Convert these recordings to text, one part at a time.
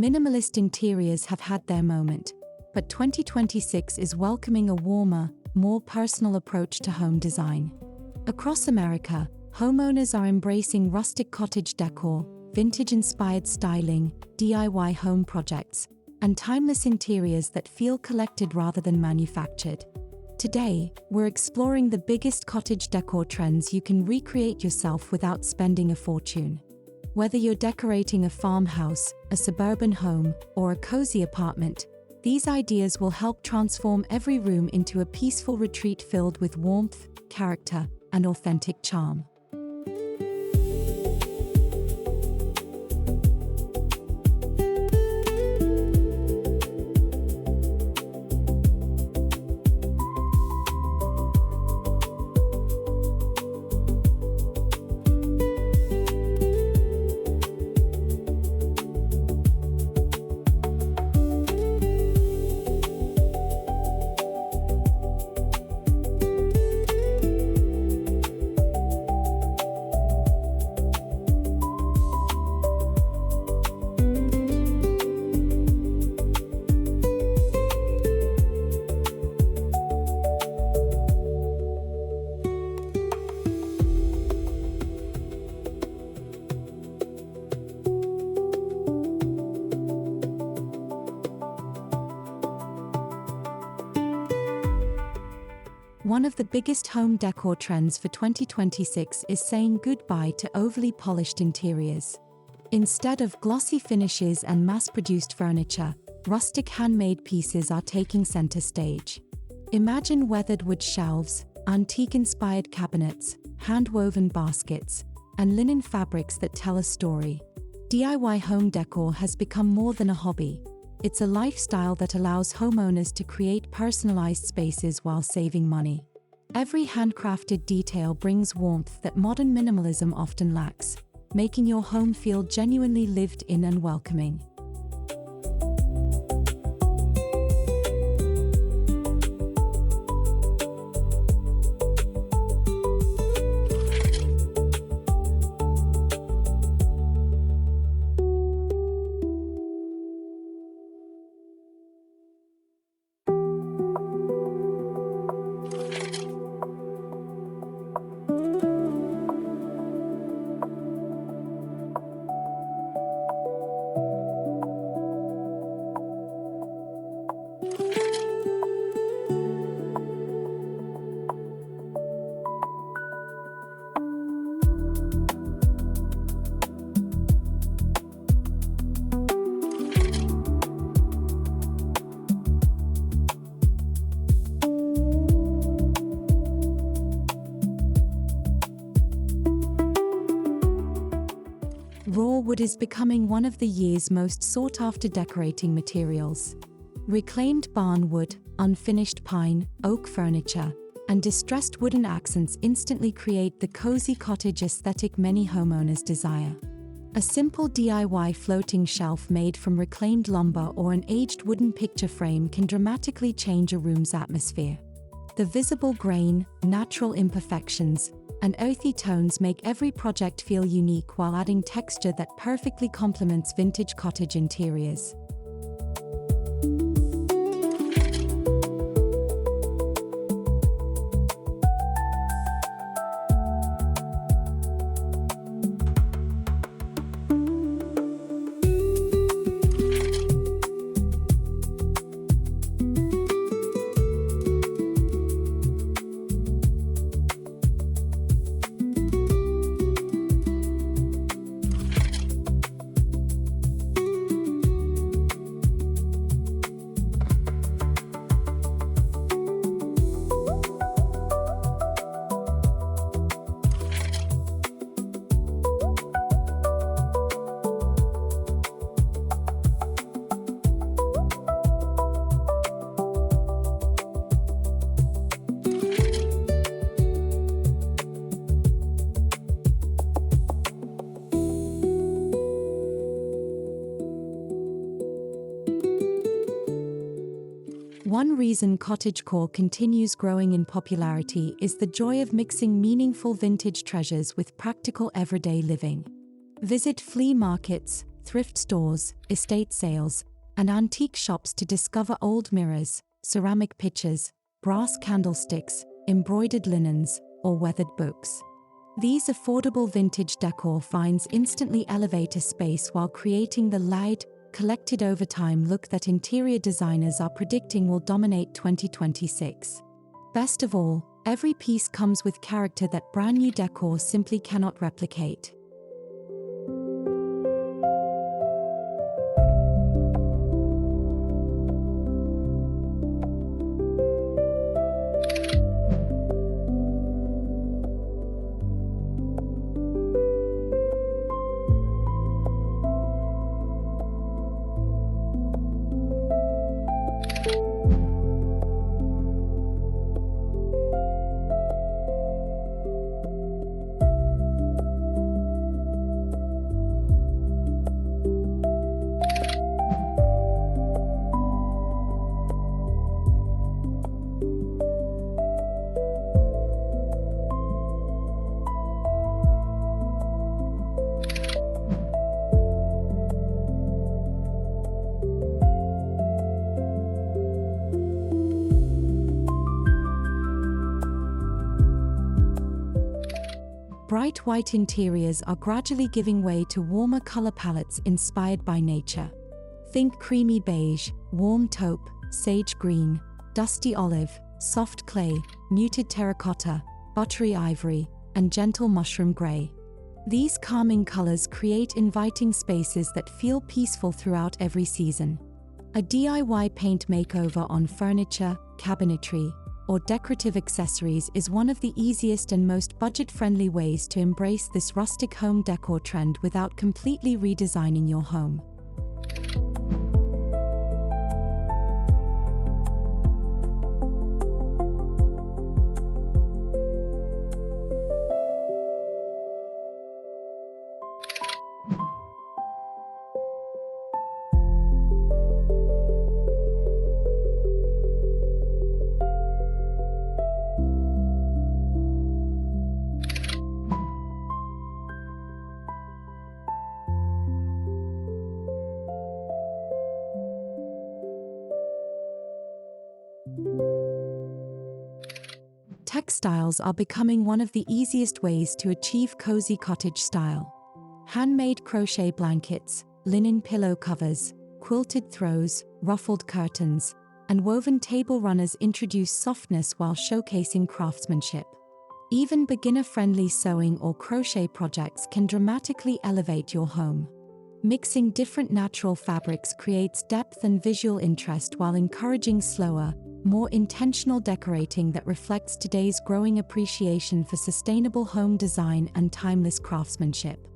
Minimalist interiors have had their moment, but 2026 is welcoming a warmer, more personal approach to home design. Across America, homeowners are embracing rustic cottage decor, vintage-inspired styling, DIY home projects, and timeless interiors that feel collected rather than manufactured. Today, we're exploring the biggest cottage decor trends you can recreate yourself without spending a fortune. Whether you're decorating a farmhouse, a suburban home, or a cozy apartment, these ideas will help transform every room into a peaceful retreat filled with warmth, character, and authentic charm. One of the biggest home decor trends for 2026 is saying goodbye to overly polished interiors. Instead of glossy finishes and mass-produced furniture, rustic handmade pieces are taking center stage. Imagine weathered wood shelves, antique-inspired cabinets, hand-woven baskets, and linen fabrics that tell a story. DIY home decor has become more than a hobby. It's a lifestyle that allows homeowners to create personalized spaces while saving money. Every handcrafted detail brings warmth that modern minimalism often lacks, making your home feel genuinely lived in and welcoming. Raw wood is becoming one of the year's most sought-after decorating materials. Reclaimed barn wood, unfinished pine, oak furniture, and distressed wooden accents instantly create the cozy cottage aesthetic many homeowners desire. A simple DIY floating shelf made from reclaimed lumber or an aged wooden picture frame can dramatically change a room's atmosphere. The visible grain, natural imperfections, and earthy tones make every project feel unique while adding texture that perfectly complements vintage cottage interiors. One reason cottagecore continues growing in popularity is the joy of mixing meaningful vintage treasures with practical everyday living. Visit flea markets, thrift stores, estate sales, and antique shops to discover old mirrors, ceramic pitchers, brass candlesticks, embroidered linens, or weathered books. These affordable vintage decor finds instantly elevate a space while creating the loud, collected over time look that interior designers are predicting will dominate 2026. Best of all, every piece comes with character that brand new decor simply cannot replicate. Bright white interiors are gradually giving way to warmer color palettes inspired by nature. Think creamy beige, warm taupe, sage green, dusty olive, soft clay, muted terracotta, buttery ivory, and gentle mushroom gray. These calming colors create inviting spaces that feel peaceful throughout every season. A DIY paint makeover on furniture, cabinetry, or decorative accessories is one of the easiest and most budget-friendly ways to embrace this rustic home decor trend without completely redesigning your home. Textiles are becoming one of the easiest ways to achieve cozy cottage style. Handmade crochet blankets, linen pillow covers, quilted throws, ruffled curtains, and woven table runners introduce softness while showcasing craftsmanship. Even beginner-friendly sewing or crochet projects can dramatically elevate your home. Mixing different natural fabrics creates depth and visual interest while encouraging slower, more intentional decorating that reflects today's growing appreciation for sustainable home design and timeless craftsmanship.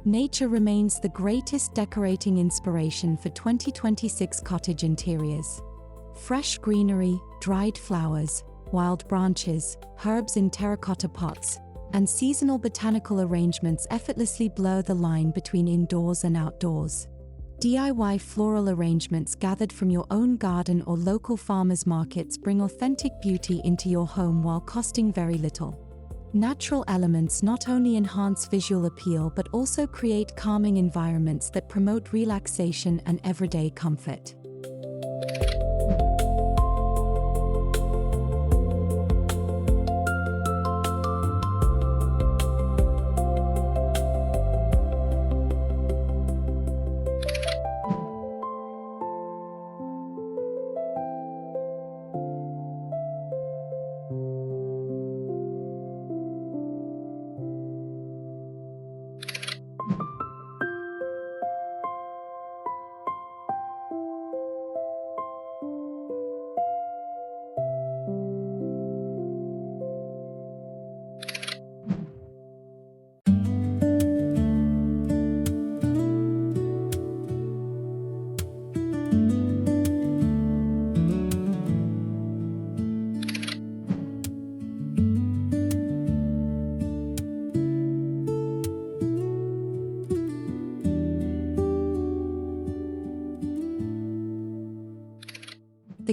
Nature remains the greatest decorating inspiration for 2026 cottage interiors. Fresh greenery, dried flowers, wild branches, herbs in terracotta pots, and seasonal botanical arrangements effortlessly blur the line between indoors and outdoors. DIY floral arrangements gathered from your own garden or local farmers markets bring authentic beauty into your home while costing very little. Natural elements not only enhance visual appeal but also create calming environments that promote relaxation and everyday comfort.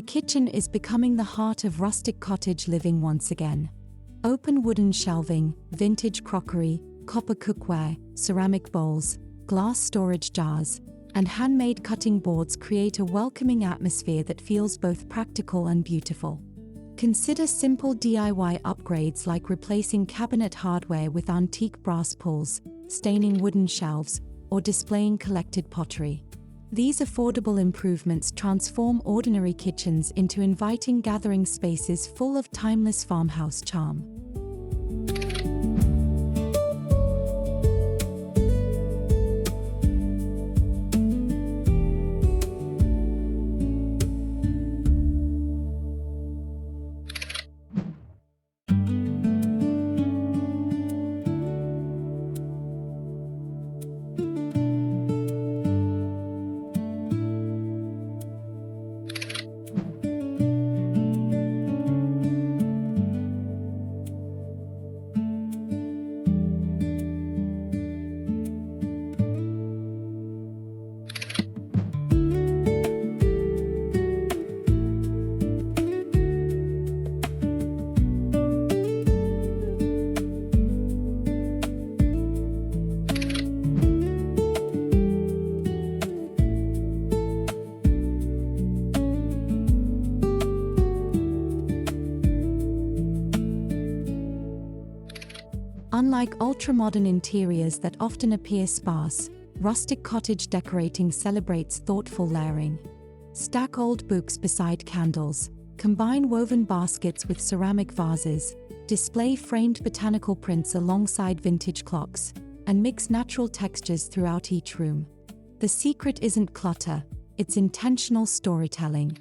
kitchen is becoming the heart of rustic cottage living once again. Open wooden shelving, vintage crockery, copper cookware, ceramic bowls, glass storage jars, and handmade cutting boards create a welcoming atmosphere that feels both practical and beautiful. Consider simple DIY upgrades like replacing cabinet hardware with antique brass pulls, staining wooden shelves, or displaying collected pottery. These affordable improvements transform ordinary kitchens into inviting gathering spaces full of timeless farmhouse charm. Unlike ultra-modern interiors that often appear sparse, rustic cottage decorating celebrates thoughtful layering. Stack old books beside candles, combine woven baskets with ceramic vases, display framed botanical prints alongside vintage clocks, and mix natural textures throughout each room. The secret isn't clutter, it's intentional storytelling.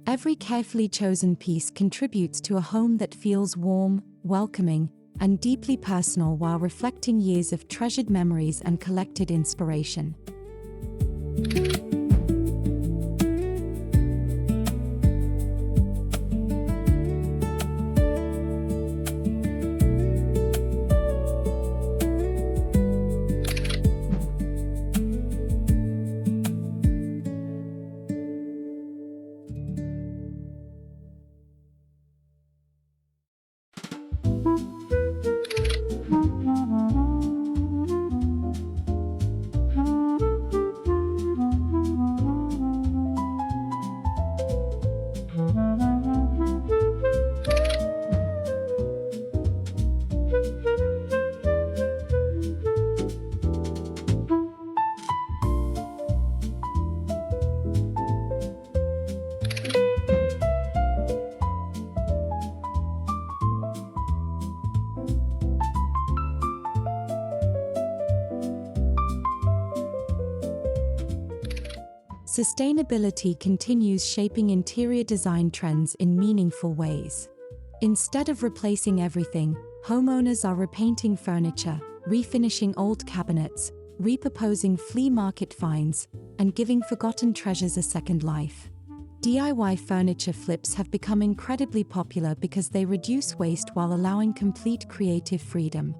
Every carefully chosen piece contributes to a home that feels warm, welcoming, and deeply personal while reflecting years of treasured memories and collected inspiration. Sustainability continues shaping interior design trends in meaningful ways. Instead of replacing everything, homeowners are repainting furniture, refinishing old cabinets, repurposing flea market finds, and giving forgotten treasures a second life. DIY furniture flips have become incredibly popular because they reduce waste while allowing complete creative freedom.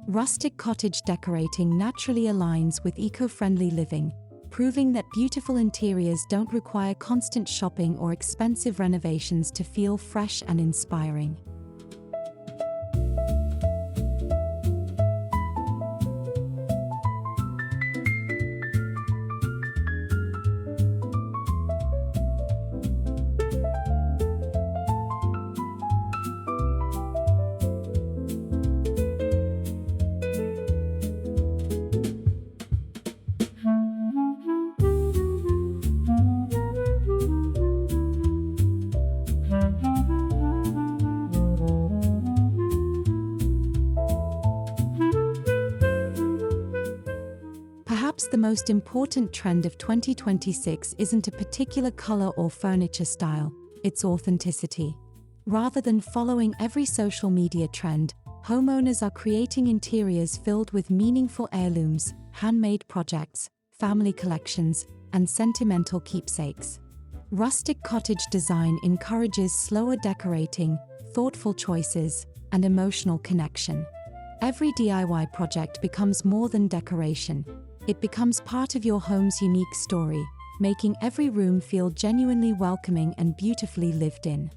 Rustic cottage decorating naturally aligns with eco-friendly living, proving that beautiful interiors don't require constant shopping or expensive renovations to feel fresh and inspiring. Perhaps the most important trend of 2026 isn't a particular color or furniture style, it's authenticity. Rather than following every social media trend, homeowners are creating interiors filled with meaningful heirlooms, handmade projects, family collections, and sentimental keepsakes. Rustic cottage design encourages slower decorating, thoughtful choices, and emotional connection. Every DIY project becomes more than decoration. It becomes part of your home's unique story, making every room feel genuinely welcoming and beautifully lived in.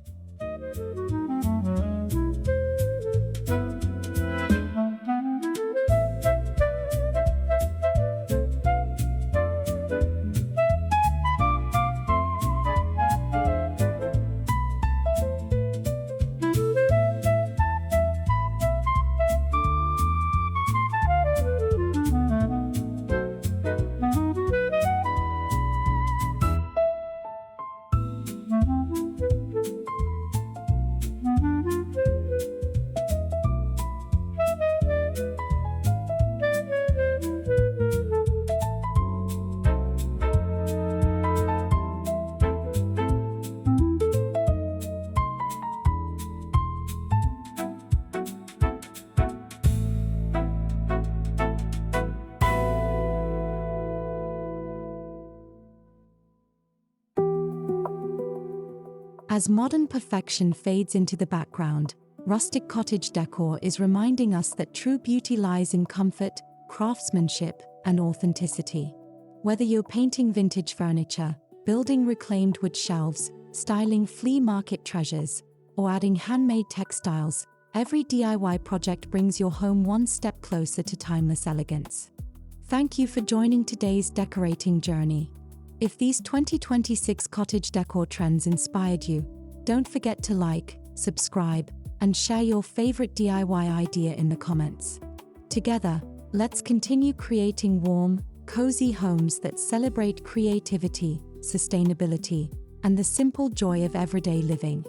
As modern perfection fades into the background, rustic cottage decor is reminding us that true beauty lies in comfort, craftsmanship, and authenticity. Whether you're painting vintage furniture, building reclaimed wood shelves, styling flea market treasures, or adding handmade textiles, every DIY project brings your home one step closer to timeless elegance. Thank you for joining today's decorating journey. If these 2026 cottage decor trends inspired you, don't forget to like, subscribe, and share your favorite DIY idea in the comments. Together, let's continue creating warm, cozy homes that celebrate creativity, sustainability, and the simple joy of everyday living.